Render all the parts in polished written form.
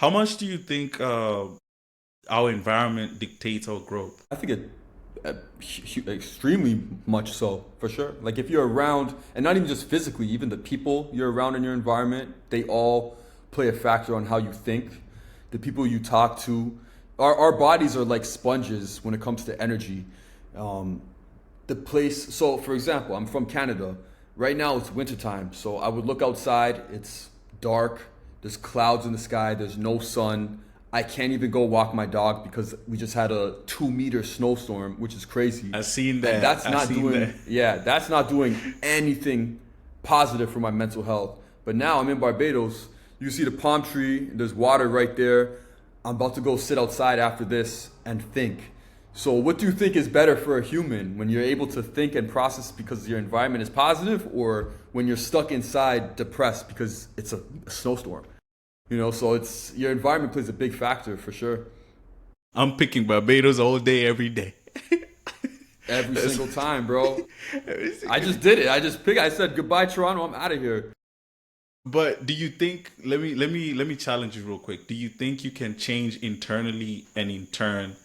How much do you think our environment dictates our growth? I think extremely much so, for sure. Like if you're around, and not even just physically, even the people you're around in your environment, they all play a factor on how you think. The people you talk to, our bodies are like sponges when it comes to energy. Um, the place, so for example, I'm from Canada. Right now it's wintertime, so I would look outside, it's dark, there's clouds in the sky, there's no sun. I can't even go walk my dog because we just had a 2 meter snowstorm, which is crazy. I've seen And that. that's I've not seen that. doing, yeah, that's not doing anything positive for my mental health. But now I'm in Barbados. You see the palm tree, there's water right there. I'm about to go sit outside after this and think. So, what do you think is better for a human when you're able to think and process because your environment is positive, or when you're stuck inside depressed because it's a snowstorm? So it's your environment plays a big factor for sure. I'm picking Barbados all day, every day. Every single time, bro. Every I single- just did it. I said goodbye, Toronto. I'm out of here. But do you think? Let me challenge you real quick. Do you think you can change internally and in turn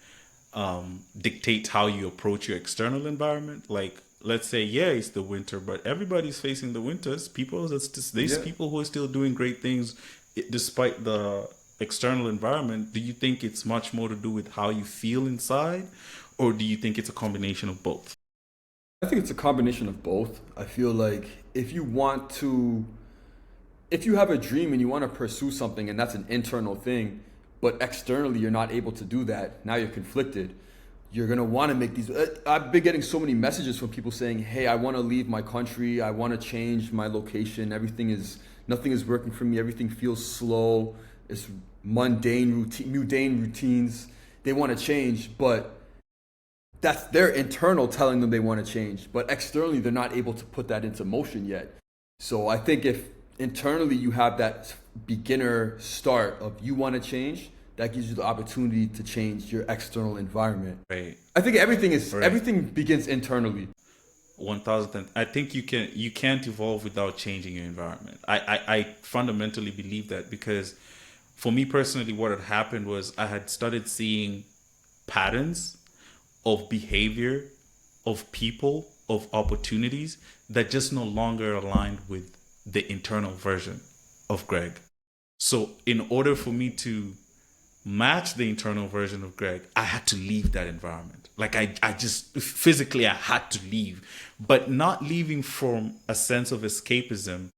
dictate how you approach your external environment? Like, let's say, yeah, it's the winter, but everybody's facing the winters. There's Yeah. people who are still doing great things despite the external environment. Do you think it's much more to do with how you feel inside, or do you think it's a combination of both? I think it's a combination of both. I feel like if you have a dream and you want to pursue something and that's an internal thing, but externally you're not able to do that, now you're conflicted. You're going to want to make these. I've been getting so many messages from people saying, hey, I want to leave my country. I want to change my location. Nothing is working for me. Everything feels slow. It's mundane routines. They want to change, but that's their internal telling them they want to change. But externally, they're not able to put that into motion yet. So I think if internally you have that beginner start of you want to change, that gives you the opportunity to change your external environment. Right. I think Right. everything begins internally. 1000. I think you can't evolve without changing your environment. I fundamentally believe that, because for me personally, what had happened was I had started seeing patterns of behavior, of people, of opportunities that just no longer aligned with the internal version of Greg. So in order for me to match the internal version of Greg, I had to leave that environment. Like I just physically I had to leave, but not leaving from a sense of escapism.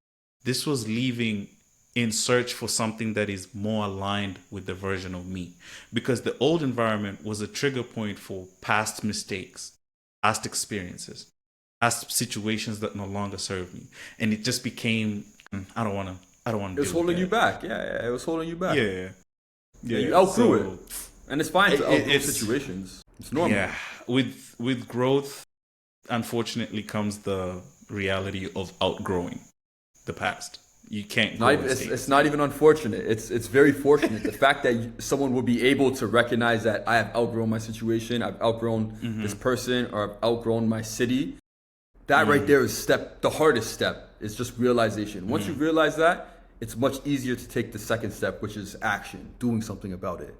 This was leaving in search for something that is more aligned with the version of me. Because the old environment was a trigger point for past mistakes, past experiences, past situations that no longer serve me. And it just became, I don't want It to was deal with holding you that. back. Yeah, it was holding you back. Yeah. Yeah, you Yeah. outgrew it. So And it's fine to outgrow it's situations. It's normal. yeah, with growth, unfortunately, comes the reality of outgrowing the past. You can't Not grow even, and it's not even unfortunate. It's very fortunate. The fact that someone will be able to recognize that I have outgrown my situation, I've outgrown this person, or I've outgrown my city. That right there is the hardest step. Is just realization. Once you realize that, it's much easier to take the second step, which is action, doing something about it.